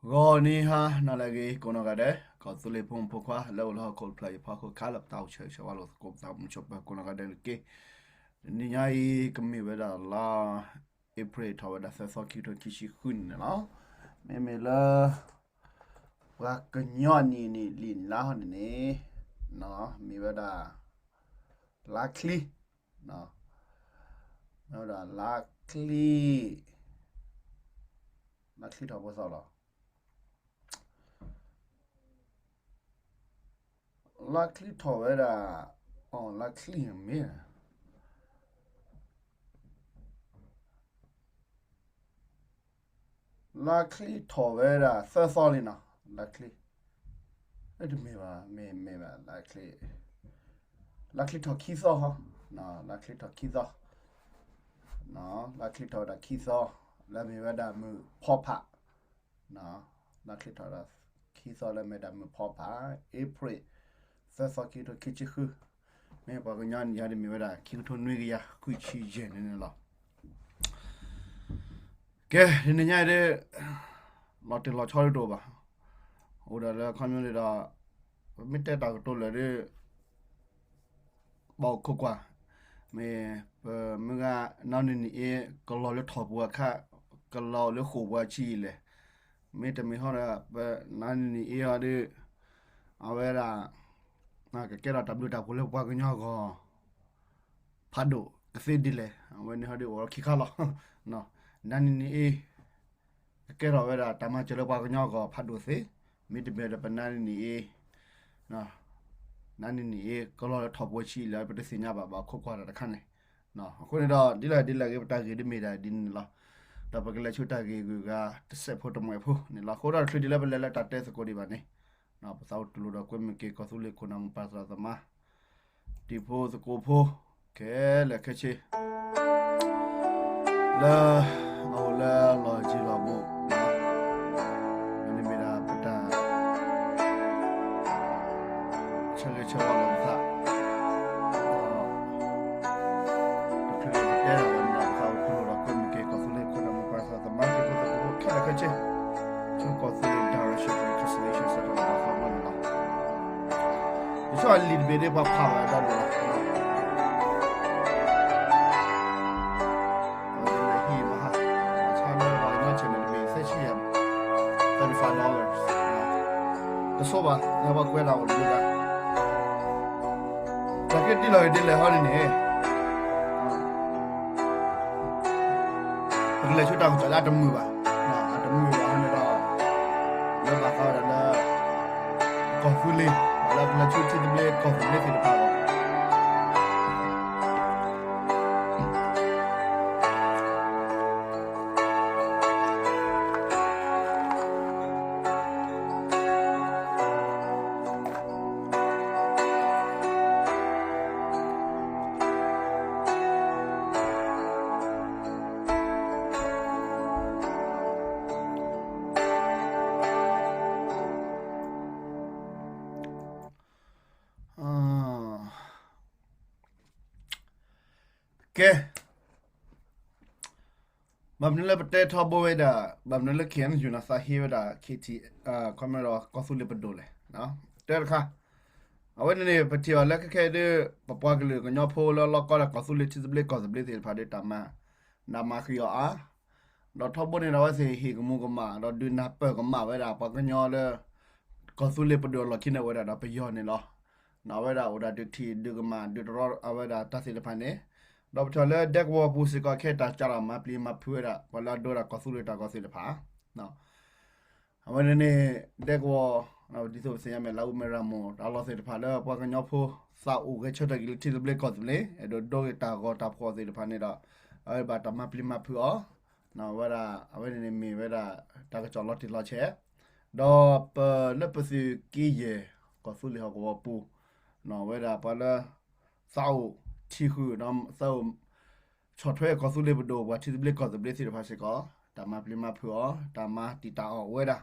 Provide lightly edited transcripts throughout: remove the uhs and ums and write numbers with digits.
Goni ha nalagi konogade kotuli pum pokwa lawla coldplay pako kalap tau che chawalo kop tau chopa konogade ke ninyai kami weda la April tawada sa soki to kishi hun la me la wa kanyoni ni lin la ni no mi weda luckily no no da luckily tawo sa la luckily tawada oh luckily me luckily tawada sa solina luckily it me ba luckily to kiso ha no luckily to kiso no luckily to da kiso la me wada mu popa no luckily to da kiso la me da mu popa April sa soki to kichiku me ba nyan ya de me wada ki to nui ya ku chi je ne la ke ni nya de lo te lo chol do ba o da la kham le da mi te ta to le de bao ko kwa me me ga na ni e ko lo le tho bu kha ko lo le khu bu chi le me te me ho da na ni e ya de a we da na ke ra w ta ko le kwa ko nya ko pha do se di le we ni ha de wo ki kha lo no na ni e ke ra we da ta ma che le kwa ko nya ko pha do se me te me da pa na ni e no na ni e ko lo tho bu chi le pa de se nya ba ko kwa da khan ne no ko ni da di la ke ta ke de me da din la ta pa ke la chu ta ke ga se pho to mo pho ni la ko da thri di la ba le ta te se ko di ba ne na pa sau tu da ko me ke ko su le ko na pa sa da ma di pho se ko pho ke le ke che la au la lo ji la mo ni me da pa ta che le che wa lo sa a little bit of power that $35 the soba never quit out do that like it did holiday le chu ta ko la ta mu ba na ta mu ba ne da le ba ka da la ko fu le la chu ti de ko fu le ti pa ke bam ne le pate tho bo we da bam ne le khen yu na sa hi we da kiti kamera ko su le pdo le no te kha a we ne pati la ke de papa ke le ko nyo pho lo ko la ko su le chi ble ko ble te pha de ta ma na ma khio a do tho bo ne da wa se hi ko mu ko ma do du na pe ko ma we da pa ko nyo le ko su le pdo lo ki ne we da pe yo ne lo na we da o da de ti de ko ma de ro a we da ta se le pha neတော့တော်လဲဒက်ဝပူစကခဲတာကြလာမပလီမဖွေးတာဘလာဒိုရာကဆူလတာကစီလဖာနော်အမနနေဒက်ဝနော်ဒီဆိုစရမယ်လောက်မရမောဒါလောစေတဖာလဲပွားကညောဖိုစာအူကချတ်တကီတီဘလက်ကော့လေအဲ့တော့ဒိုတာကောတာဖောစေတဖာနေတော့အဲ့ဘာတမပလီမဖွေးအောနော်ဝရာအမနနေမီဝရာတာကချောလော်တီလော်ချေတော့ပလပစီကီယေကဆူလဟကောပူနော်ဝရာပလာစာအူทีคือน้ำเศร้าช็อตถ้วยก็สู้เลยบดูว่าที่เบลก็จะเบลสิภาษาก็ตามมาปริมาเผื่อตามมาติตาออกเว้ยนะ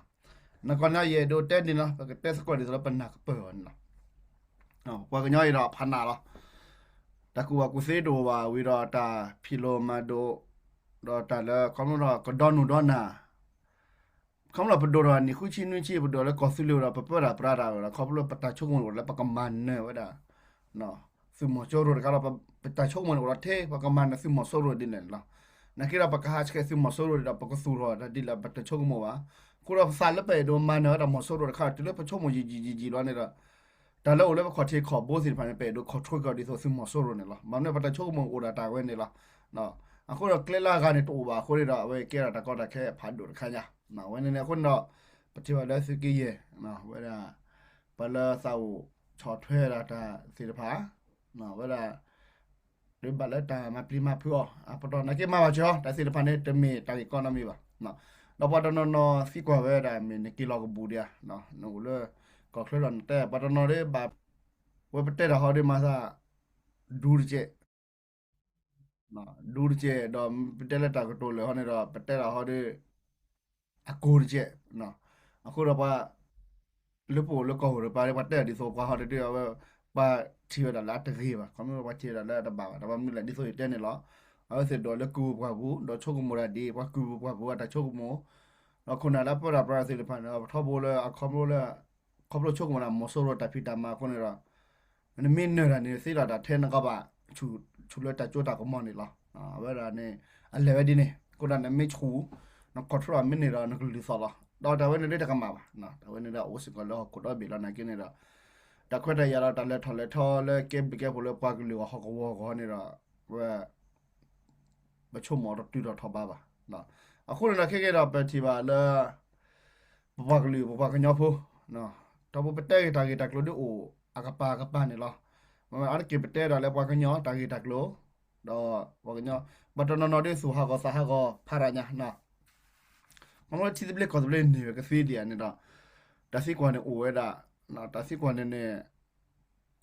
นักก่อนหน้าเย่ดูเต้นนี่เนาะแต่เต้นสกอตเดี๋ยวเราเป็นหนักเปิดเนาะว่ากันย่อยเราพันนาเนาะแต่กูว่ากูเสียดูว่าวิรอตาพิโลมาดูรอตาแล้วเขาไม่รอก็ดอนนูดอนน่ะ Kamu lah pedora ni kuci nuci pedora kosulu lah pepera prada lah kau perlu peta cungun lah pakaman wada no semua coro kalau peta cungun lah teh pakaman semua soro di lah nak kira pakahaj ke semua soro dah pakasuro dah di lah peta cungun wa kura salah pe do mana dah soro kau tu lah pecungun ji lah ni lah dah lah oleh kau teh kau bosin pada pe do kau cuci kau di so semua soro ni lah mana peta cungun udah tahu ni lah no aku dah kelela kan itu ubah aku dah awak kira tak kau dah ke padur kaya nah when ni aku dah percaya dah segi ye nah wala pala sau chot thwe la ta silpa nah wala de bala ta ma prima pho apoto na ke ma ba jo ta silpa ne te me ta economy ba nah no pa no si kwa we da me ne ki lo ko bu dia no no le ko khlo ron te pa no de ba we pete da ho de ma sa dur je no dur je do pete la ta ko to le ho ne do pete da ho de akur je no aku dah pa lepo le ko re pa re pa te di so pa ha de pa thio da la te ri ba ko me pa thio da la da ba da ba mi la di so te ne lo a se do le ku pa bu do chok mo ra di pa ku pa bu da chok mo no ko na la pa ra pra se le pa no tho bo le a khom lo le khom lo chok mo na mo so ro ta phi ta ma ko ne ra ne min ne ra ne se la da the na ka ba chu le ta chu ta ko mo ne lo a ba ra ne a le ba di ne ko da ne me chu no ko thra min ne ra no ku li so laတော့ဒါဝဲနေတဲ့ကမှာပါနော်ဒါဝဲနေတဲ့အိုစကလောကိုတော့ဘီလာနာကင်းနေတာတခွတ်တရလာတလဲထော်လဲထော်လဲကေဘလို့ပါကလေးဟောကောကောနေတာဝဲမချုံမော်တူတော့ထော်ပါပါနော်အခုလည်းခေတော့ပဲတီပါလဲပါကလေးပါကညောဖို့နော်တော့ပတဲတာကေတက်လို့ဒီအိုအကပါနေလားမမအဲ့ကေပတဲတော့လဲပါကညောတာကေတက်လို့တော့ပါကညောဘတ်နော်ဒီဆူဟာကောဆာဟာကောဖာရညာနော်မမချစ်ဘလက်ကောဘလက်နေကစီဒီယနေတာတစီကွန်နေအိုဝဲတာနော်တစီကွန်နေ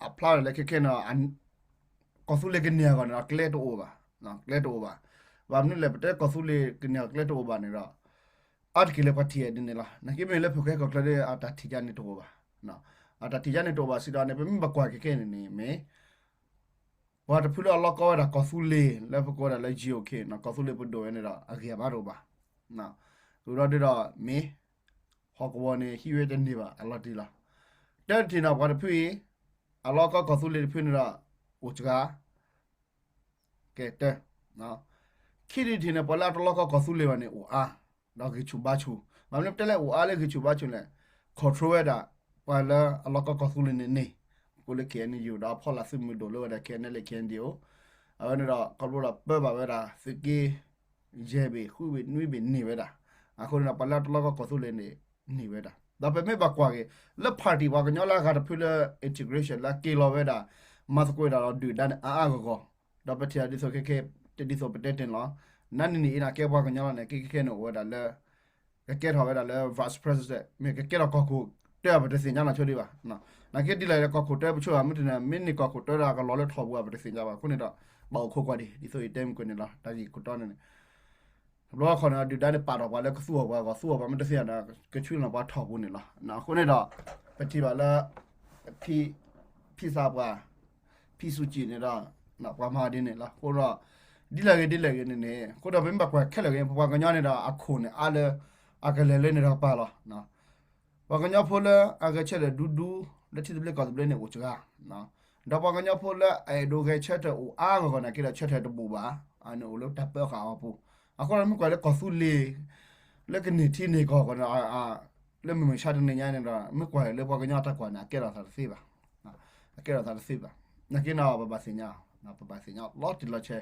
အပလာလက်ခဲနော်အန်ကောဆူလေကနေကောနော်ကလက်တိုဘာနော်ကလက်တိုဘာဘာမနလက်ပတဲ့ကောဆူလေကနေကလက်တိုဘာနေတော့အတ်ကလေးပတ်တီရနေလားနကိမေလက်ဖခဲကောကလက်အတာတီကြနေတိုဘာနော်အတာတီကြနေတိုဘာစီတော့နေပမဘကွာခဲနေနေမေဘာတဖူလောလောကောတာကောဆူလေလက်ဖကောတာလက်ဂျီโอเคနော်ကောဆူလေပဒိုနေတော့အခေဘာတော့ဘာနော်သူတို့တော့မင်းဟောကဝနေဟီဝဲတဲ့နေပါအလော်တီလာတဲ့တင်တော့ဘာဖြစ်အလော်ကကောဆူလေးဖြစ်နေတာဥချကာကဲတဲ့နော်ခိရီတင်ပေါ်လာတော့ကောဆူလေးပါနေဦးအားတော့ကချူဘာချူမမလည်းတက်လဲဦးအားလေးကချူဘာချူလဲခေါ်ထရတာပါလာအလော်ကကောဆူလေးနေကိုလေကနေယူတော့ဖော်လာစမှုဒိုလိုတဲ့ကနေလေကန်ဒီယိုအဲ့တော့ကောလိုလာပဲပါပဲတာစကီဂျေဘီခုဘီနွိဘီနေပဲတာအခုနပလာတလောကကောဆူလေနေပဲတာဒါပေမဲ့ဘကွာကေလက်ပါတီဘာကညလာကတဖူလ integration လာကေလောပဲတာမတ်ကိုဒါတော့ဒူဒန်အာကောဒါပတိအဒီဆိုကေဒီဆိုပတက်တင်လောနန်နီနာကေဘာကညလာနေကေနိုဝဒါလဲကေထောပဲတာလဲ vice president မြေကေတော့ကောကိုတဲ့ပတစင်ညာလာချိုဒီပါနော်နာကေဒီလိုက်ကောကိုတဲ့ပချိုအမတင်မင်းနီကောကိုတဲ့ကလောလဲထောဘူးပတစင်ညာပါခုနေတော့ဘောခိုကွာဒီဆိုတဲမ်ကိုနေလားဒါကြီးကိုတော့နေလောခေါနာဒီဒါနဲ့ပါတော့ဘာလဲကဆူဘာကဆူဘာမတစီရတာကချွန်းတော့ဘာထောက်ဘူးနေလားနော်ခုနေတော့ပတိပါလားဖီစာပါဖီစုကြည့်နေတော့နော်ဘာမှဒင်းနေလားကိုတော့ဒီလာကေနေနေကိုတော့ဘင်းဘကွာခက်လည်းဘာကညနေတာအခုနေအားလေအကလေးလေးနေတော့ပါလားနော်ဘာကညဖိုးလဲအကချက်ဒူလက်တိဘလက်ကောဘလက်နေဦးချာနော်တော့ဘာကညဖိုးလဲအဲဒိုကေချက်တော့အားကောနာကေချက်တဲ့ဘူပါအနိုလို့တပ်ပခါပူအခုလည်းမကွာလေကောဆူလေလက်ကနေတီနေကောကနာလက်မရှာတဲ့နေညာနေတာမကွာလေဘောကညာတက်ကွာနာကဲတော့သာစေးပါကဲတော့သာစေးပါနကိနာဘာစညာပဘာစညာလော်တီလော်ချေ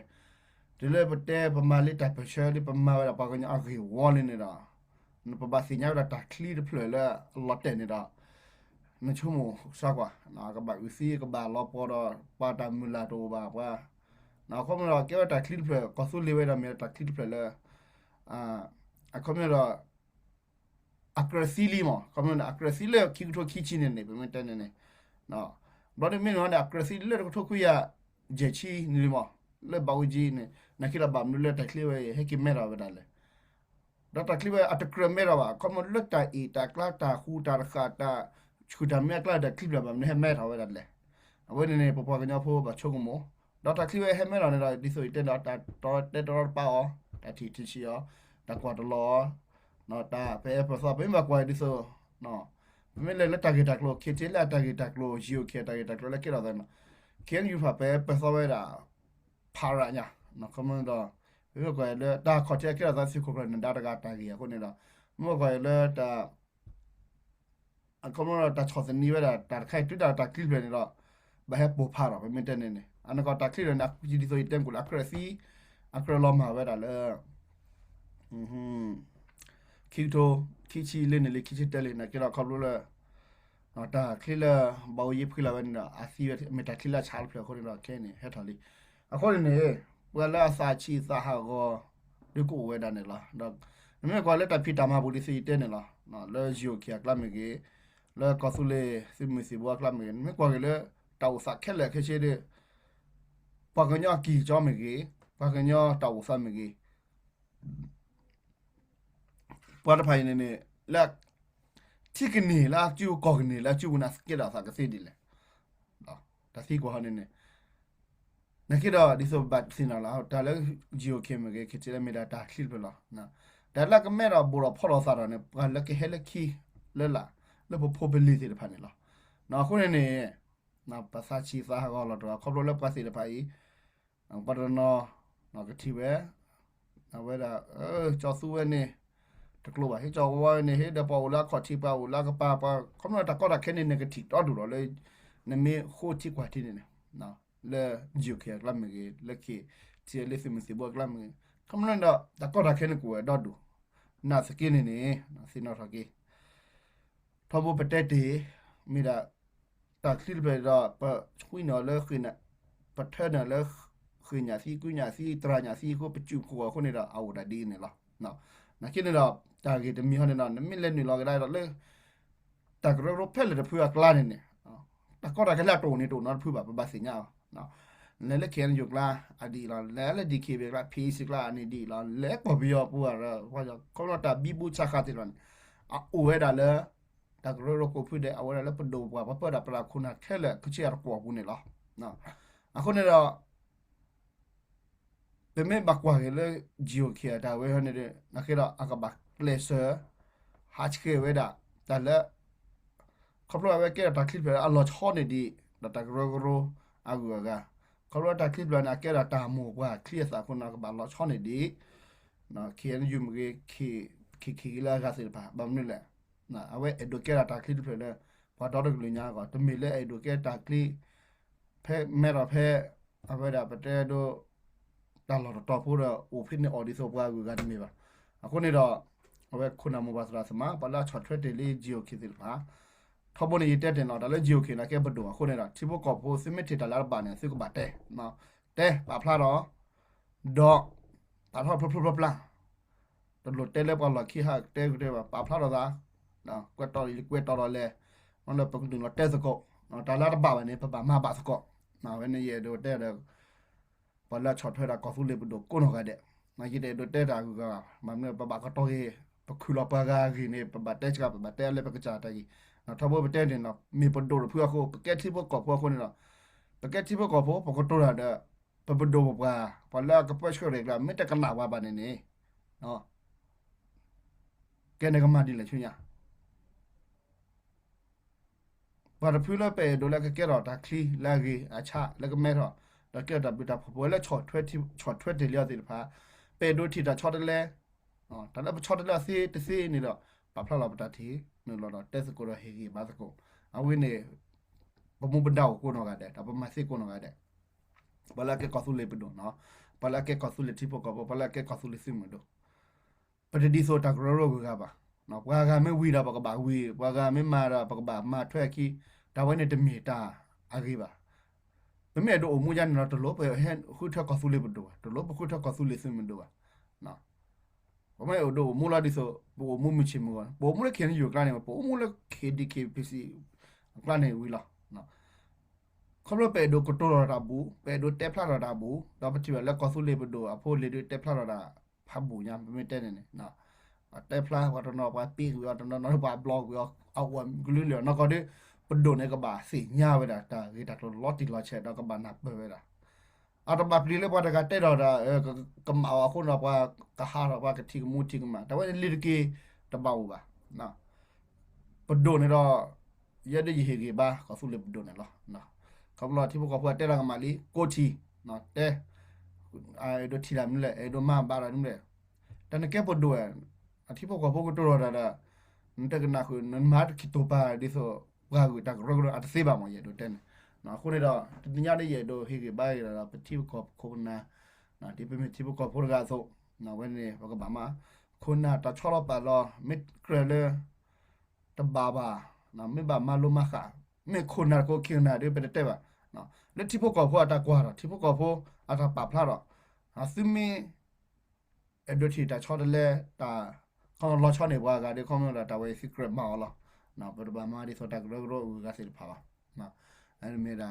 ဒီလေပတဲပမာလီတပ်ပရှယ်ဒီပမာဝဘာကညာအခေဝေါ်နေနေတာနပဘာစညာတာကလီဒဖလေလာလော်တဲနေတာနချုံမစကွာနာကဘာဝစီကဘာလော်ပေါ်တော့ပါတမူလာတော့ဘာနောက်ခေါမတော့ကေတာကလစ်ဖလကောဆူလီဝဲတာမြေတာကလစ်ဖလအခုမတော့အခရစီလီမခေါမတော့အခရစီလေခိထိုခိချင်းနေပဲမတန်းနေနော်ဘာလို့မင်းတော့အခရစီလေတော့ခွေရဂျေချီနေမလေဘာဝကြီးနေနခိလာဘာမလို့တက်လီဝဲဟဲကိမဲရာဝဒါလေဒါတက်လီဝဲအတကရမဲရာဘာခေါမလွတ်တာအီတာကလာတာခူတာခါတာချူတာမဲကလာတဲ့ကလစ်ဘာမနေမဲရာဝဒါလေအဝဲနေပပကညာဖို့ဘာချုံမောတော့တခလီဝဲဟဲမဲလာနေတာဒီဆိုတက်တော့ပါတာတီချီရောတကွာတလောန နော်တာဖဲပစောပဲမကွာဒီဆိုနော်မင်းလည်းတာဂက်တက်လို့ခေချေလာတာဂက်တက်လို့ဂျီယိုခေတာဂက်တက်လို့လည်းကြောက်တယ်နော်can you ဖဲပစောပဲတာဖာရညာနော်ကမန်တော့ဘယ်ကွာလဲတာခေါ်တဲ့ကြောက်တဲ့စီကိုကလည်းတာတကတာကြီးခုနေတော့မကွာလဲတာကမန်တော့တာချောစနီဝဲတာခိုင်တူတာကလစ်ပဲနေတော့ဘာဟပူဖာတော့မင်းတဲ့နေအနကတာကလစ်နဲ့ဂျီဒီဆိုတမ်ကူလာခရစီအခရလောမှာပဲတာလဲခီတိုခီချီလေးနဲ့လေခီချီတဲလေးနဲ့ကြောက်ခေါ်လို့လဲနော်တာခလီလာဘောယီဖခလာဝန်နာအစီဝဲမတာခလီလာချားဖလခေါ်နေတော့ခဲနေဟဲ့တော်လေးအခုနေဝလာစာချီစာဟာကိုဒီကိုဝဲတာနေလားတော့မြဲကွာလက်တဖီတာမဘူဒီစီတဲနေလားနော်လဲဂျီယိုကီကလမ်မေလဲကောဆူလေစီမီစီဘွားကလမ်မေမြဲကွာကလေတောက်စာခက်လက်ခဲချေတဲ့ပါကညာကီကြောမေပါကညာတောက်စာမေပွားတဖိုင်နေလက်ที่กันนี่ละจูกอกนี่ละจูนัสเกดาสากะสิดิလေဒါစီကွာနေနေနကိတော့ဒီဆိုဘတ်စင်လာဒါလည်းဂျီယိုကင်မကေခချေမီဒါတာခလဘလာနာဒါလကမဲတော့ဘောဖော်လို့စားတယ်ဘာလကဟဲလခီလဲလာလဘပိုဘလီတီတဖာနေလားနော်ခုနေနေနော်ပါစာချီစာကောတော့ခေါပလိုလက်ပါစီတဖာကြီးပါဒနော်နော်ကတိပဲနော်ဝဲဒါကျော်စုဝဲနေတကလို့ပါဟဲ့ကြောဝါနေဟဲ့ဒပေါ်လာခေါ်တိပါဝလာကပါခမနတာကောတာခဲနေနေကတိတော့တူတော့လေနမေခိုတိကွာတိနေနော်လေဂျူကေကလမ်မေလေကေတီလေစမစီဘောကလမ်မေခမနတာတကောတာခဲနေကိုတော့တူနာစကိနေနေနော်စင်တော့ကေထဘပတက်တီမိဒါတာခလဘရာပခွိနော်လေခိနပထနလေခိညာစီကုညာစီတရာညာစီကိုပကျူကိုခုနေတာအော်ဒါဒီနေလားနော်နာကိနေတော့တာဂီတမီဟနေတော့နမီလက်နေလောကได้တော့လေတာဂရရဖဲလေတဖွာကလာနေနေတာကောတာကလာတိုနေတိုနော်ဖွာဘာစညာနော်လဲလေခဲန်ယုကလာအဒီလာလဲလေဒီကေဘေကလာဖီစကလာအနေဒီလာလဲပေါ်ပြီးတော့ပူရဟောကြောကောတာဘီဘူချခါတိရန်အိုဝဲတာလေတာဂရရကိုဖွတဲ့အဝဲလေပဒိုပွားပပဒါပလာခုနာခဲလေခချီရကောဘူးနေလားနော်အခုနေတော့เปเมบักว่าเกลจิโอเคียดาเวฮเนเดนักเกราอะกบักเลเซอร์ฮัชเคเวดาแต่ละครอบเวเกตาคลิปเปอะลอชอနေဒီดาตากโรโรอากูกะครอบตาคลิปนะเกราตาหมู่ว่าเคลียร์สาคนนะกบาลอชอနေဒီนะเคียนยูมเกคีลากาสิปาบำนี่แหละนะเอาไว้เอโดเกราตาคลิปเปเลยพอดอดกลุญาก็ตมีเลเอโดเกตาคลิเพเมราเพเอาไว้ดาปเตโดတာလော်တော့ဖို့တော့အိုဖိနေအော်ဒီဆိုပွားကူကတည်းကအခုနေတော့ဟိုခုနမဘာစရာစမပလာချော့ထွတ်တယ်လေဂျီယိုခိသစ်ပါထဘနေတက်တယ်တော့ဒါလည်းဂျီယိုခိနာကဲဘဒိုအခုနေတာချိဘကောဖို့စမစ်တီတလာပါနေစိကပါတဲ့နော်တဲပါဖလာတော့ဒေါပါဖလာဖလာဖလာတလို့တဲလဲပါလာခိဟာတဲကူတဲပါဖလာတော့သာနော်ကွက်တော်လဲမလို့ပကုဒင်းတော့တဲစကောနော်ဒါလာတော့ပါပဲနေပမပါစကောနော်ဝဲနေရတော့တဲတော့ပလာချော့ထွဲတာကောဖူလေဘဒိုကိုနော်ကတဲ့မကြီးတဲ့တဲတာကူကမမပပကတော့ဟေပခုလပကာဂီနေပပတက်ချကပတဲလဲပကချာတကြီးနော်ထဘပတဲတယ်နော်မေပဒိုဖူအခုပကက်တိဘကောဖောခုနေနော်ပကက်တိဘကောဖောပကတော့ရတဲ့ပပဒိုပကာပလာကပတ်ချရကမေတကနာဝါပါနေနေနော်ကဲနေကမဒီလေချွညာဘာဖူလပဲဒိုလကကဲတော့တာခလီလာဂီအချလကမဲတော့da ke da bita pho le chot thwet de lia de pha pe do thi da chot le da la chot le si te si ni do pa phla la bita thi no lo da tes ko ro he gi ba sa ko a wi ne ba mu bda ko no ga de da ba ma si ko no ga de ba la ke ko su le bu do no ba la ke ko su le thi po ko ba la ke ko su le si mu do pa de di so ta ro ro ga ba no wa ga me wi da ba ga ba wi wa ga me ma da ba ga ba ma thwet ki da wa ne de mi ta a gi baမမေတို့အမှုကြနေတော့တလို့ပဲဟဲ့ခုထက်ကောဆူလေးဘဒိုတလို့ခုထက်ကောဆူလေးစင်မဒိုနော်ဘမေတို့မူလာဒီဆိုဘောမူမချီမူဘောမူလက်ခင်ယူကလာနေဘောမူလက် KDK PC ကလာနေဝီလာနော်ခေါပပဲတို့ကတိုရတာဘူးပဲတို့တက်ဖလာတာဘူးတော့ပချီလက်ကောဆူလေးဘဒိုအဖိုးလေးတို့တက်ဖလာတာဖတ်ဘူးညာမမေတဲ့နေနော်တက်ဖလာဝတ်တော့ပါပီဝတ်တော့နော်ပါဘလော့ရောအောက်ဝမ်ဂလူလနော်ကတဲ့ပဒိုနေကဘာစီညာဝဲတာတာဂီတာတော့လော်တီလော်ချက်တော့ကဘာနာပဲဝဲတာအတမပလီလေပေါ်တကတဲ့တော့ကမအခုတော့ကဟာတော့ကတိကမူတိကမတော့လီကေ တပောက်ပါနော်ပဒိုနေတော့ရတဲ့ဟေကေပါကဆူလေပဒိုနေလောနော်ကဘလာတိဘကဖွာတဲလာကမာလီကိုချီနော်တဲအဲဒိုတီလာမလဲအဲဒိုမဘာရာနလဲတနကေပဒိုအတိဘကဘကတိုရတာနတကနာခုနမတ်ကီတိုပါဒီဆိုဘာကူတက်ရောအတစေပါမရဒိုတဲနော်ခုနေတော့တညတဲ့ရဒိုဟေကေပါရတာပတိဘကခုနာနော်ဒီပမေတိဘကဖိုရကဆိုနော်ဝဲနေဘကဘာမခုနာတချောလပါလောမစ်ကရလေတဘာဘာနော်မေဘာမလိုမခါမေခုနာကိုခင်နာဒီပတဲ့ပါနော်လက်တိဖို့ကောဖို့အတကွာတော့တိဖို့ကောဖို့အတပါဖလာတော့အစမီအဒိုတီတာချောတလဲတာခေါလောချောနေဘွားကဒီခေါမလာတာဝဲ secret မော်လားနော်ပဒဘာမာဒီဆိုတာဂရောဂရောကစီဖာနော်အဲ့မေတာ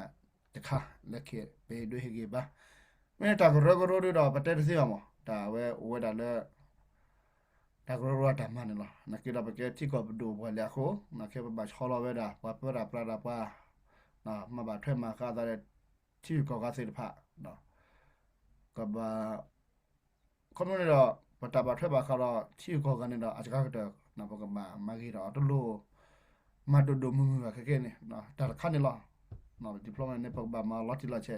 တခါလက်ခေဘေဒွေဟေကေပါမေတာဂရောဂရောတော့ပတဲ့စီအောင်တာဝဲတာလဲတာဂရောတာမန်နော်နကိရပကေတိကောပဒိုဘွာလခိုနကေဘချောလဝဲတာပပရာပရာပါနော်မဘာထွဲမှာခါတဲ့တိကောကစီဖာနော်ကဘာခေါမနေတော့ပတာပါထွဲပါခါတော့တိကောကနေတော့အကြကတဲ့နော်ဘကမာဂီတော့တလို့မတ်ဒိုမူမခဲခဲနေနော်တာခါနေလားနော်ဒီပလိုမနေပကဘာမာလော်တီလာချေ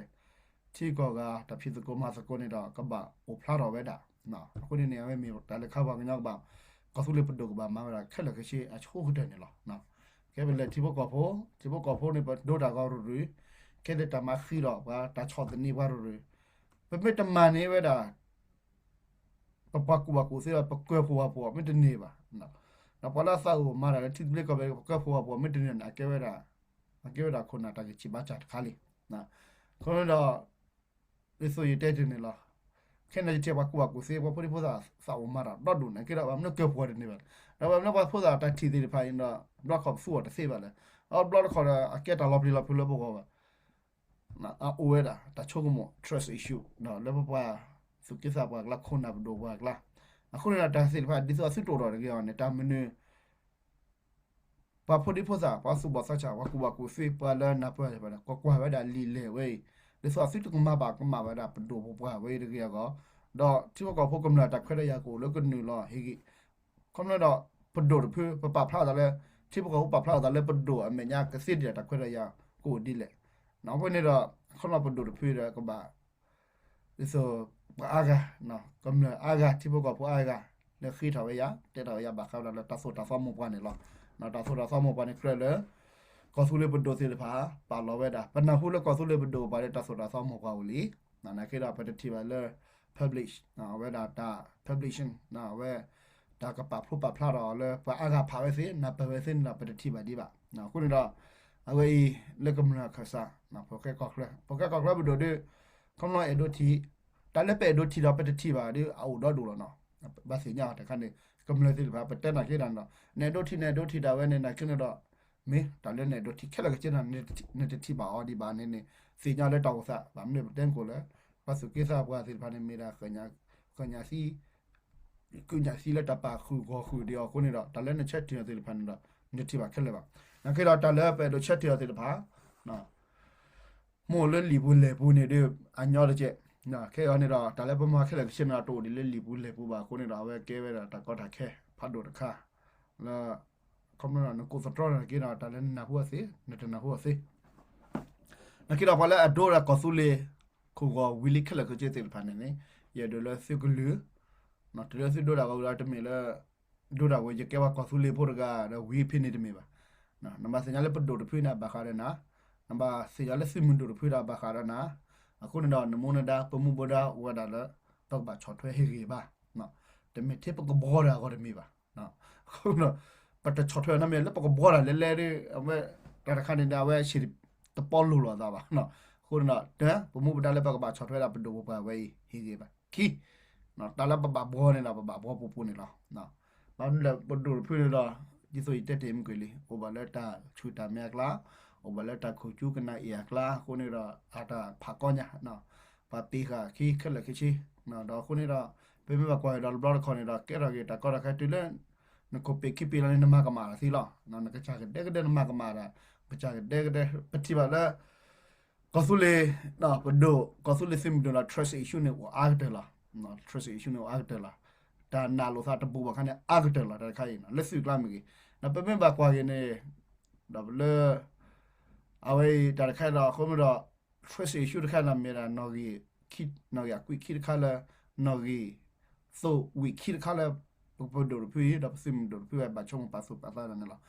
တိကောကတဖြစ်ကိုမစကိုနေတော့ကဘာအိုဖလာတော့ဝဲတာနော်အခုနေနေရမေတာလက်ခါပါကညောက်ပါကဆူလေးပဒုကဘာမာရာခက်လက်ခရှိအချိုးတဲ့နေလားနော်ကဲဘလက်တိဘကောဖိုနေပဒိုတာကောရူကဲတဲ့တမခီတော့ဘာတာချောတဲ့နေပါရူပပတမနေဝဲတာပပကူကူစေပကွဲဖွာဖွာမတနေပါနော်ပလာဆာဦးမာရာတိဘလကပဲကွဲဖွာဖွာမတနေနာကဲဝဲတာခုနာတာချိပါချတ်ခါလီနော်ခေါ်တော့ဒီဆိုရတဲ့နေလားခဲနေချေပါကူစေပပရိဖိုးသာစာဦးမာရာတော့ဒုန်ကဲတော့မနကဲဖွာနေပါတော့မနပါဖိုးသာတတိတိဖိုင်တော့ဘလော့ခေါ့ဆူတ်တဲ့စေပါလေအော်ဘလော့ခေါ်အကက်တာလော်ပလီလော်ပလီဘောကနော်အိုဝဲတာတချို့ကမ trust issue နော်လေဘပွားสุกิสาบากละคนนับดูบากละအခုနေတာဒါစစ်ဖာဒီဆိုအစစ်တော်တော်တကယ်အောင်နေတာမင်းပါဖို့ဒီဖို့စားပါစုဘဆချာဝကူဝကူဖေပါလာနာပါလေပါကွာကွာဝဒါလီလေဝေးဒီဆိုအစစ်ကမဘာကမဘာဒါပဒိုဘပွားဝေးတကယ်ကောတော့တိဘကောဖို့ကမလာတခွဲရကိုလောကနူလောဟေဂီကမလာတော့ပဒိုတဖေပပဖလာတယ်တိဘကောပဖလာတယ်ပဒိုအမေညာကစစ်ရတခွဲရကိုဒီလေနောက်ဘယ်နေတော့ခလပဒိုတဖေရကဘာဒီဆိုအာဂါနော်ကမ္လအာဂါတိဘကပအာဂါလေခိထဝေယတေတဝေယဘာခါလာတဆောတာဖမပွားနေလောနော်တဆောတာဖမပွားနေခရလေကောဆူလေဘဒိုစီလဖာပါလောဝဲတာပနဟုလေကောဆူလေဘဒိုပါလေတဆောတာဖမပွားဦးလီနော်နခေတာပတတိပါလေ publish နော်ဝဲတာ publishing နော်ဝဲတာကပဖုပဖလာတော့လေပအာဂါဖာဝဲစီနပဝဲစီနပတတိပါဒီပါနော်ခုနေတော့အဝေးလေကမ္လခဆာနော်ပိုကေကောခလဘဒိုဒီကမ္လအဒိုတီတလည်းပဲဒိုတီတော့ပတတိပါဒီအော်တော့ဒိုလောနော်ဘာစညာတခါနေကမ္လစီဘာပတက်နာခေတန်တော့နေဒိုတီတာဝဲနေနာခင်းတော့မေတလည်းနေဒိုတီခက်လက်ကျနေနေတီပါအော်ဒီဘာနေနေစညာလည်းတောက်စားဗာမနေတန်ကိုလည်းဘာစုကိစားပွားစီဘာနေမီရာခညာစီလက်တပါခုဒီအော်ကိုနေတော့တလည်းနေချက်တင်စီဖန်တော့နေတီပါခက်လက်ပါနခေတော့တလည်းပဲဒိုချက်တင်စီပါနော်မိုလလီဘူးလေဘူးနေတဲ့အညောတဲ့နော်ခဲရနေတော့ဒါလည်းပမာခဲလည်းရှင်းတာတိုဒီလေလီဘူးလေဘူးပါကိုနေတော့ပဲကဲပဲတာကောတာခဲဖတ်တော့တခါလာကမ္ဘာနကိုစတော်ရကေနာတလည်းနာဟုစေနဟုစေနကိတော့ပါလဲအဒိုရာကောဆူလေကိုကဝီလီခဲလည်းကိုကျေတဲ့ဖာနေနေရဒလစီကလူနော်တလည်းစီဒိုရာကောလာတမေလဲဒိုရာဝေကဲဝကောဆူလေပိုရကဝီဖိနေတမေပါနော်နမစညာလေပဒိုတဖိနာဘာခါရနာနမစညာလေစီမွန်ဒိုတဖိရာဘာခါရနာအခုတော့နမုန်ဒါပမှုဘဒါဝဒါလတော့ဘာချောထွဲဟေရီပါနော်တမေတေပကဘောရာကိုတမီပါနော်ခုနော်ပတ်တချောထွဲနမေလပကဘောရာလဲလဲအမေတခါနေတာဝဲရှိတပေါ်လို့လာတာပါနော်ခုနော်တဲ့ပမှုဘဒါလဲပကဘာချောထွဲတာပဒိုဘာဝဲဟေရီပါခီနော်တလာပပဘောနေလားပပဘောပူနေလားနော်ဘာလို့ပဒိုဖွေးတော့ဒီဆိုတက်တယ်မကွေလေဟိုဘာလက်တာချူတာမြက်လားโอบาเลตาคูจูกันนะเอียกลาคนนี้เราอาจจะผักก้อนเนี่ยเนาะปาปีค่ะขี้ขึ้นเลยขี้ชี้เนาะดอกคนนี้เราเป็นไม่ว่ากว่าเราบล็อกคนนี้เราแก่เราเกิดแต่ก็เราแค่ตัวเล่นนักคบไปขี้ปีเราเนี่ยมากมาสิล่ะเนาะนักจากเด็กเดินมากมาละกจากเด็กเดินปฏิบัติแล้วก็สุเลยเนาะปดูก็สุเลยซิมดูละ trust issue เนี่ยว่าอาร์เดล่ะเนาะ trust issue เนี่ยว่าอาร์เดล่ะ တာနာလို့စားတပူပါခနဲ့အာဂတယ်လာတဲ့ခိုင်နော်လက်စုကလာမကြီးနော်ပပင်ပါကွာရနေဒါဘလအဝေးတာခိုင်တော့ခုမတော့ first issue တခါလာမြေတာနော်ကြီးခိနော်ရကွိခိတခါလာနော်ကြီး so we ခိတခါလာပဒိုပြည့်တော့စင်ဒိုပြည့်ပါချုံပါစုပါလာနေလား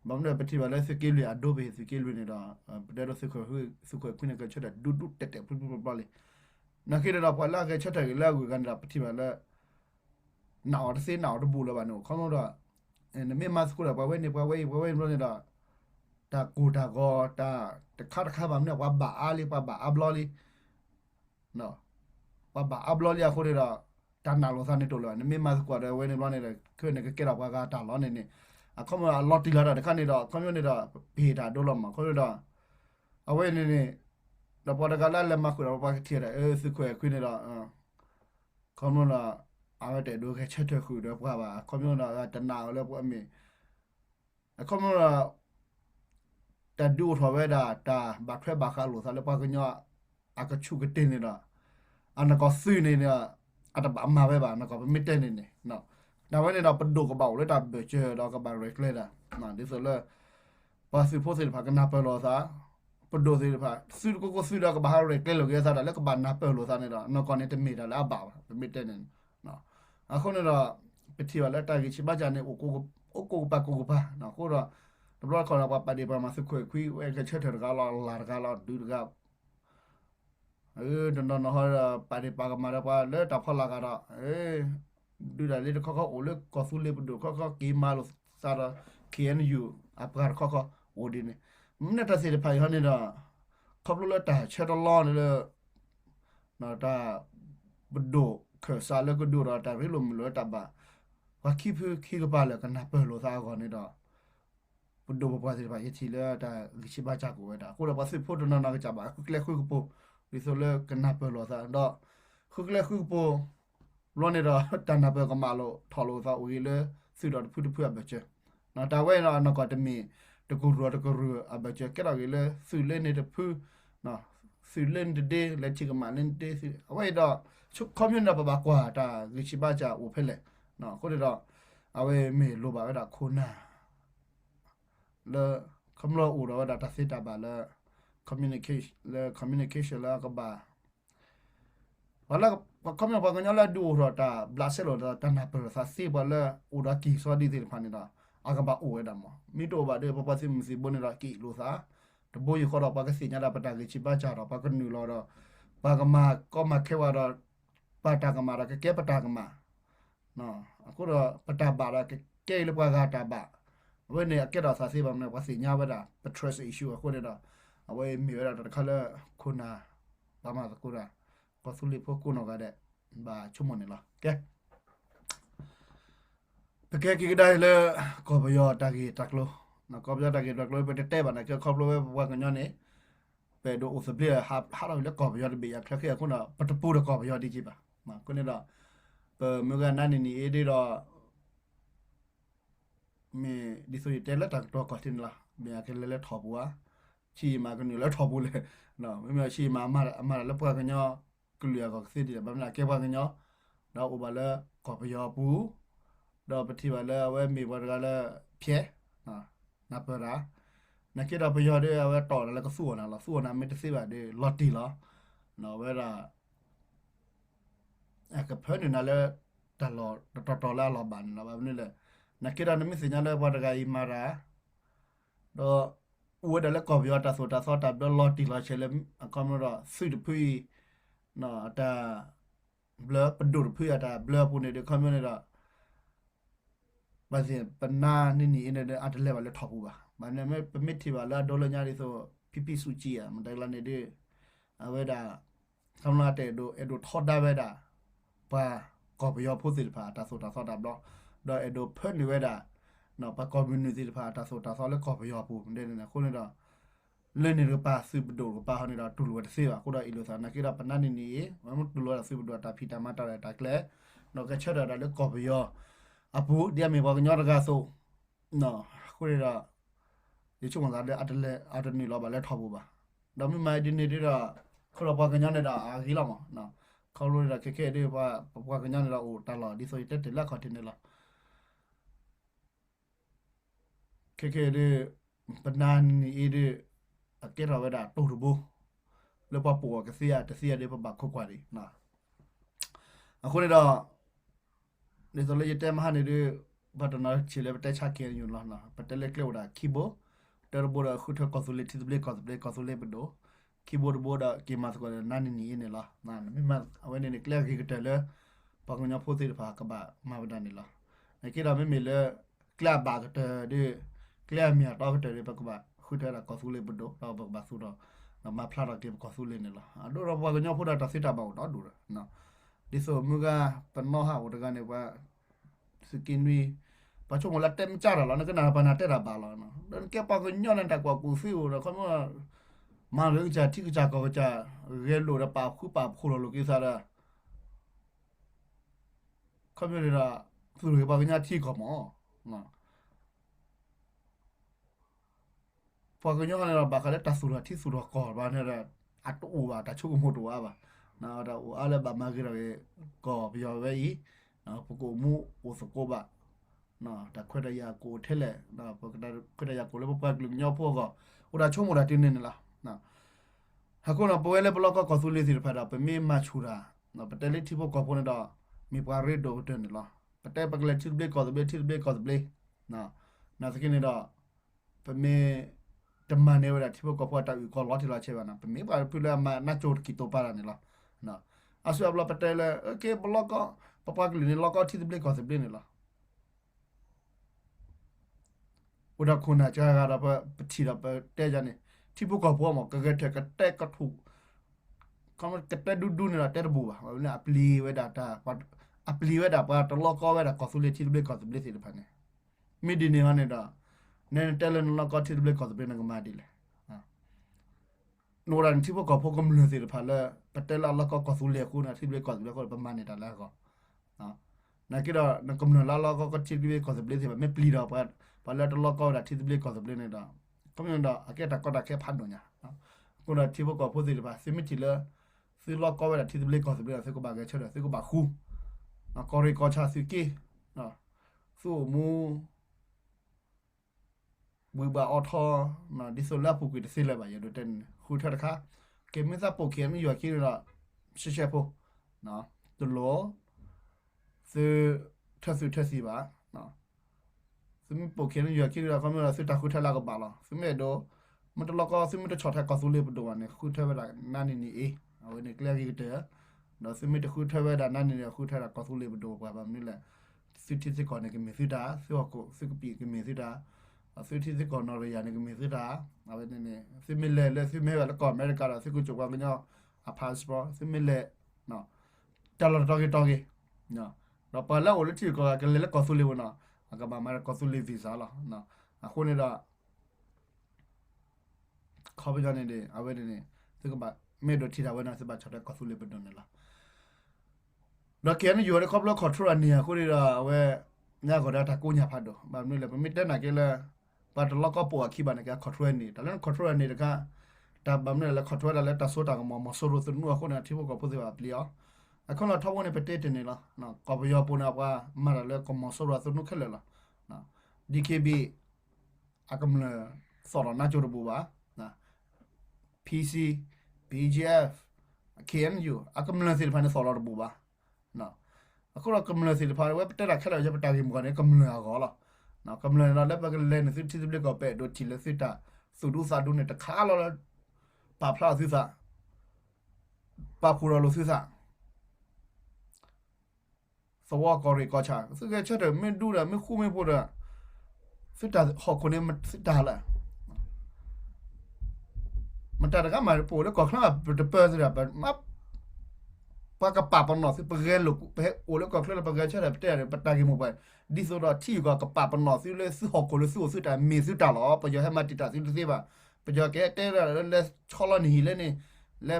ဘာမလဲပတိပါလဲစကေလီအဒိုဘေစကေလီနေတာပဒေတော့စခွခွနေကချက်ဒူဒူတက်တက်ပူပူပါလေနခိရတော့ပါလာကချက်တယ်လာကူကန်တာပတိပါလဲnào đó xin nào đó bù là bạn nó không đó nên mấy mà school là bảo vệ này bảo vệ nó này đó ta cụ ta go ta khát bằng này qua bà ali qua bà abloli nó qua bà abloli à khôi đó ta nào lo sang này rồi nên mấy mà school là vệ này nó này là cứ này cái đó qua cái ta lo này này à không mà lót đi là đó cái này đó không này đó bị ta đôi lắm mà khôi đó à vệ này này đó bảo cái là mà khôi đó bảo cái thiệt là school khôi này đó không làเอาแต่ดูแค่เชิดคุยด้วยว่าคอมมิวนิสต์จะหนาวแล้วพวกมีคอมมิวนิสต์แต่ดูถอดไว้ด่าตาบักแค่บักขาหลุดซะแล้วพวกก็เนี่ยอากาชูกเต้นนี่นะอันนั้นก็ซื้อเนี่ยอันนั้นบัมาไว้บ้างนั่นก็ไม่เต้นนี่เนาะแต่ว่าเนี่ยเราเป็นดูกระเป๋าเลยแต่เบเจอเราก็บาร์เรกเลยนะนั่นที่สุดเลยพอซื้อพวกสินค้าก็นับไปรอซะเป็นดูสินค้าซื้อก็ซื้อแล้วก็บาร์เรกเลยหรือไงซะแล้วก็บาร์นับไปรอซะเนี่ยนั่นก็เนี่ยจะมีแต่แล้วบ่าวไม่เต้นนี่เนาะအခုတော့ပတိဝလက်တာကြီးချိပါကြနေအိုကိုပါနော်ကိုတော့တော့ခေါ်တော့ပါဒီပါမစခွေခွီဝဲကချက်ထကလာဒူကဒန်နော်ဟာပါဒီပါကမာပါလဲတဖလာကတော့ဒူလေခေါအိုလေကောဆူလေဘဒူခေါကီမာလို့စာရ KNU အပကာခေါအိုဒီနေမနေ့တစီဖိုင်ဟနေတော့ခေါပလိုလက်တာချက်တော့လောနေလေနော်တာဘဒူคือซาเลก็ดูเราแต่ไม่ลมเลยแต่บ่าว่าขี้ก็บ้าเลยกันนับเปิดโลซาก่อนนี่ดอกปุ่นดูบ่สิบ่าทีเลยแต่ชิบะจักกูได้กูเราบ่สิพูดนานๆก็จับบ่าคือแลคุยกับปูดิโซเลกันนับเปิดโลซาดอกคือแลคุยกับปูร้อนนี่ดอกแต่นับเปิดก็มาโลทอโลซาอุ้ยเลยสิดอกพูดเพื่อแบบเจนะแต่ว่าเรานก็จะมีตะกูรัวอะแบบเจก็เราเลยสิเล่นในตะพูนะสิเล่นเดและชิกมาเล่นเดสิเอาไว้ดอกชุคอมมิวนิสต์ปะกว่าตากิชิบะจาอูเฟเลเนาะก็ได้เอาไว้เมโลบะดาโคนาเลคำโลอูดาตาซิตาบาเลคอมมิวนิเคชันละก็บาว่าละคอมมิวนิสต์ปะกันยาละดูรอตาบลาเซโลตาตานาเปรซาซิบาเลอูดากิซอดิซิพานิดาอากาบะอูเอดามมิโตบาเดปะปะซิมซิบนละกิโลซาตโบยขอดปะกะสิญาดาปะตากิชิบะจาปะกันนูลอปะกะมาก็มาแค่ว่าปาตากมาระแกปาตากมาเนาะအခုတော့ပတာပါရကဲလပွားကတာပါဝဲနေအကဲတော့စာစီပါမနဲ့ဝစီညာဝဒ Patrice issue အခုနေတော့အဝဲမြေရတာခါလဲခုနာဘာမှကူရာကဆူလီဖို့ကုနောကတဲ့ဘာချုံမနေလားကဲတကယ်ကြီးได้เลยก็บยอตากีตักโลนะก็บยอตากีตักโลไปเตะบานะก็ครอบโลว่ากันย้อนนี่ไปดูอุสเบียหาเราแล้วก็บยอตเบียคลคือคุณน่ะปะตะปูก็บยอดีจิป่ะมาคุณนี่တော့မျိုးကနာနေနေအေးတော့မေဒီဆိုတဲလက်တော့ကောတင်လာမြာကလေးလက်ထော်ပွားချီမာကနူလက်ထော်ဘူးလေနော်မမေချီမာအမလက်ပွားကညောကလျာကစစ်တယ်ဗမနာကေပွားကညောတော့ဥပါလဲကောပယောပူတော့ပတိပါလဲဝဲမေဘောကလည်းဖြဲနော်နပရာနကေတော့ပယောတဲ့ဝဲတော်လည်းကဆူနာလားဆူနာမေတစီပါတဲ့လော်တီလားနော်ဝဲတာကဖန်နေလဲတလောတော်လာလောဘန်လာဘာနည်းလဲနကိရနမစညာလဲဘာဒဂိုင်မာရာတော့ဝဒလဲကောပြောတာဆိုတာစောတာဘလော်တီလာချဲလဲအကမရဆွီတဖီနော်တာဘလပဒူဖီအတာဘလပူနေတဲ့ကွန်မြူနတီဘာစင်ပနာနီနီနဲ့အတလဲပါလဲထောက်ဘူးပါဘာနဲ့မဲပမစ်တီပါလာဒေါ်လာညာလေးဆိုPPစုကြည့်ရမတိုင်လာနေတဲ့အဝဲတာဆမ်လာတဲ့တို့အဲ့တို့ထော်တာဝဲတာပါကောပယောဖို့စစ်ဖာတာဆိုတာဆောတာဘလော့တော့အဲ့တို့ဖက်နေဝဲတာနော်ပါကွန်မြူနတီဖာတာဆိုတာဆောလဲကောပယောဖို့တဲ့နေခုနေတော့လဲနေရပါစစ်ဘဒိုပါဟနေတော့တူလို့တဲ့စေပါခုတော့အီလိုစာနကိရပနနေနေမမတူလို့စစ်ဘဒိုတာဖီတာမတာတာကလဲနော်ကချက်တာလဲကောပယောအပူဒီအမေဘောကညောတကဆိုနော်ခုနေတော့ဒီချုံလာတဲ့အတနေလောပါလဲထောက်ဖို့ပါဒါမှမဟုတ်ဒီနေတော့ခရပါကညနေတာအာကြီးလာမနော် เขารู้ละแค่ๆด้วยว่ากันยังเราโอ้ตลอดดิโซยเต็ดละขอทินนี่ละแค่ๆด้วยปนานนี่ด้วยอาเกเราเวดาตูรุบูแล้วพอปัวก็เสียด้วยบักคุกว่าดินะอะคนนี้ดอในโซเลยเต็มหันนี่ด้วยบัดนั้นชิเลไปแต่ชาเกียอยู่ละนะปัตเตเล็กเลวดาคีโบเตอร์โบดาคุทคอสุเลทิสเบลคอสุเลบโดคีย์บอร์ดโบดาเกมาสก็นั่นนี่นี่ละนั่นไม่มาเอาไว้ในเคลียร์กิกเตเลยปากญาพูดที่ผ่ากบ่ามาบดานี่ละในที่เราไม่มีเลยเคลียร์บากเตด้วยเคลียร์มีอะไรก็เตด้วยปากบ่าคุยอะไรก็สุเลบโดเราปากบ่าสุดเรามาพลาดเราเก็บก็สุเลนี่ละดูเราปากญาพูดอะไรตัดสินใจบ่าวดูละนะดิโซมุกาเป็นมหาอุตการเนี่ยว่าสกินวีปัจจุบันเราเต็มจ้าแล้วนั่นก็น่าปนาเตระบาลนะแล้วแกปากญานั่นแต่กว่ากูฟิวแล้วเขาว่ามาเรื่องจะที่จะก็จะเรียนรู้ระปาคู่ปาคู่เราลูกอีสานละเขาไม่ได้ละสุดที่ปากญาที่เขาหมอนะปากญาเนี่ยบางครั้งตัดสุดที่สุดก่อนว่าเนี่ยอัตโอว่าแต่ชุกโมตัวว่านะแต่ว่าอะไรแบบมาเกี่ยวกับก็พิจารณาอีนะพวกมูอุสโกบะนะแต่คนใดอยากกูเท่าไหร่นะพวกคนใดอยากกูเลยพวกกลุ่มย่อพวกก็อุดาช่วงอุดาที่นี่นี่ละนะหากคนเราไปเล่นบล็อกก็กอสุลิสิรพัดไปไม่มาชูรานะประเทศเล็กที่พวกก็คนนั้นมีปารีโดดนี่ละประเทศปากเล็กที่เบลกอสเบลนะสกินนี่เป็นไม่จำมันเนี่ยเวลาที่พวกก็พอจะอยู่ก็ล้อที่เราเชื่อนะเป็นไม่ปาพูดแล้วมาหน้าโจทย์กิโตปารานี่ละนะอาศัยบล็อกประเทศเลยโอเคบล็อกก็ปากเล็กนี่ล็อกก็ที่เบลกอสเบลนี่ละอุดาคุณอาจจะการไปที่เราไปเตะจันนี่ที่พวกก็พวกมันก็เกิดก็เตะก็ถูกเขามันก็เตะดูนี่ละเตะบัวมันเนี่ยอัปลีไว้ด่าตาปัดอัปลีไว้ด่าปัดตลอดก็ไว้ด่าก็สุเลที่เบลก็สุเลสิพันเนี่ยมีดีเนี่ยเนี่ยด่าเนี่ยเตะเล่นแล้วก็ที่เบลก็สุเลนั่งมาดีเลยโนรันที่พวกก็พวกก็มันสิพันเลยปัดเตะแล้วก็สุเลคุณที่เบลก็สุเลก็ประมาณเนี่ยด่าแล้วก็นั่นคือด่านั่นก็มันแล้วก็ที่เบลก็สุเลสิพันไม่ปลีด่าปัดพอแล้วตลอดก็ด่าที่เบลก็สุเลเนี่ยด่าก็ไม่ด่าอาเกตก็ด่าแค่พันตัวเนี่ยคนละที่พวกก็พูดสิพันซิมิจิเลยซื้อล็อกก็ไว้ที่เบลก็สุเลซื้อก็บางแกเชื่อซื้อก็บางคู่ก็เรียกก็ชาซึกิสู้มูบุบาออทอดิโซล่าผูกติสิเลยบ่อย่าดูเต้นคู่เท่าค่ะเกมไม่ทราบโปรเขียนไม่อยู่ที่ละเชื่อพวกตัวโลซื้อเทสีบ่ซึ่งโปรเขียนอยู่ที่ละก็ไม่ละซื้อตาคู่เท่าละก็บ่ละซึ่งไม่ดูมันตลอดก็ซึ่งไม่ได้ช็อตให้ก็สู้เลยประตูเนี่ยคู่เท่าเวลานั่นนี่เอาไว้ในเกลียกี่เต๋อซึ่งไม่ได้คู่เท่าเวลานั่นนี่คู่เท่าละก็สู้เลยประตูแบบนี้แหละสิทธิสิก่อนเนี่ยก็มีสิทธาสิว่าก็สิกปีก็มีสิทธาสิทธิสิก่อนนอร์เวย์เนี่ยก็มีสิทธาเอาไว้เนี่ยสิไม่เล่สิไม่ว่าแล้วก่อนอเมริกาสิกูจบว่าก็เนี่ยพาสปอร์ตสิไม่เล่ตลอดตอกี้เราไปแล้วโอ้แล้วที่ก็เลยแล้วก็สู้เลยวันก็มาก็สู้เลยวีซ่าละคนเนี่ยเขาไปจานเนี่ยเอาไว้เนี่ยสิก็แบบไม่โดนที่เราไว้นะสิแบบชอบก็สู้เลยเป็นโดนเนี่ยละเราเขียนอยู่ในครอบครัวขอทุรันเนี่ยคุณดีละเว้ยเนี่ยก็ได้ถ้ากูเนี่ยพัดดูแบบนี้เลยมันไม่ได้หนักเลยปัดเราก็ปวดขี้บ้านเนี่ยขอทุรันนี่แต่แล้วขอทุรันนี่นะคะแต่แบบนี้แล้วขอทุรันแล้วแต่สุดท้ายก็มาสู้สุดนัวคนเนี่ยที่พวกก็พูดว่าเปลี่ยนไอ้คนเราท้องเนี่ยไปเตะนี่ละก็ไปยอมปุ่นว่ามาแล้วก็มาสู้สุดนัวขึ้นเลยละDKB อาก็มันสอนน่าจะรู้ว่าPC BGF KNU อาก็มันสิพันสอนรู้ว่าအခုတော့ကမ္လစီဖာဝက်တက်တာခက်တော့ရပတာကြီးမကနေကမ္လကောလားနော်ကမ္လတော့လည်းပကလည်းနေစစ်စစ်ပလကပဲဒိုချီလစစ်တာစုဒုစာဒုနဲ့တခါလောပါဖလာစစ်စာပါဖူရလို့စစ်စာစဝါကောရီကောချာစစ်ကချက်တယ်မင်းဒူတာမင်းခုမင်းပို့တာစစ်တာဟောခုနေမစစ်တာလားမတရကမှာပို့တော့ကောခနာပပစရပါမปากกระป๋าปนนอสิเปเกลูกไปโอแล้วก็เคลื่อนไปเกเชื่อแต่เนี่ยปตากิโมไปดิโซดาที่ก็กระป๋าปนนอสิเลยซื้อหอกเลยซื้อแต่มีซื้อตาหรอไปยอให้มาติดตาสิป่ะไปยอแกเตะแล้วชอลนี่เลยนี่แล้ว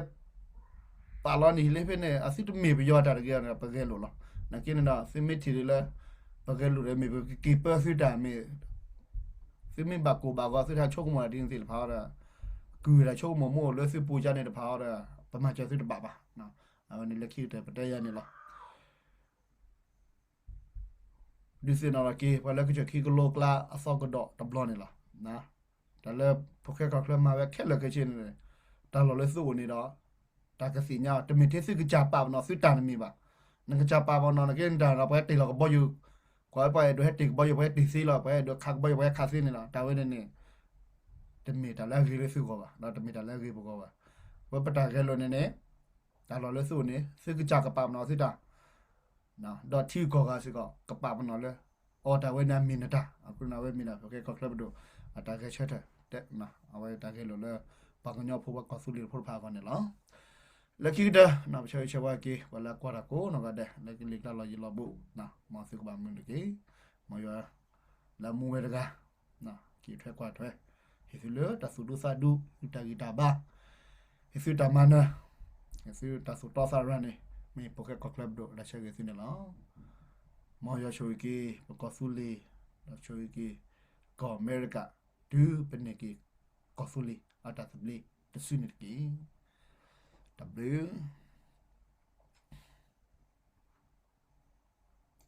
ปาลนี่เลยเพื่อนเนี่ยอาศิตมีไปยอตาเกียร์ไปเกลูหรอนักกินน่ะสิไม่ทีเลยไปเกลูเลยมีไปกีเปอร์ซื้อตามีสิไม่บากูบาก็ซื้อตาโชคมัวดิ้งสิพาวเลยกูเลยโชคมัวมัวเลยซื้อปูจานในพาวเลยประมาณจะซื้อตาบ้านะ awani lekhi te pataya ni la disina la ke wala ke ki ko lokla aso ko do tablo ni la na da le poke ka kla ma ve khet le ke chin ni da lo le su ni do da ka si nya te mi te su ke ja pa no su ta ni ba na ke ja pa ba no na ke da la pa te lo ko bo yu ko pa do he te bo yu pa te si lo pa do khak bo yu pa kha si ni la da we ni te mi da la ge le su ko ba na te mi da la ge bo ko ba wa pa ta ke lo ni ne da lo le su ni su ke ja ka pa no su ta na do thi ko ga su ko ka pa no le o da we na mi na da aku na we mi na okay ko club do ata ke chat te na awe ta ke lo le pa ko nyo pho ba ko su li pho pha ko ne lo le ki da na ba che wa ke wala kwa ra ko no ga de le ki li la lo yi lo bu na ma su ko ba mu ke ma yo la mu we da na ki thwe kwa thwe he su le ta su du sa du ta gi ta ba he su ta ma na he su ta su to sa ra ne mi pocket club do la che ge su ne lo ma yo show ki ko su li la show ki ko America du peneki ko su li ata su li te su ne ki W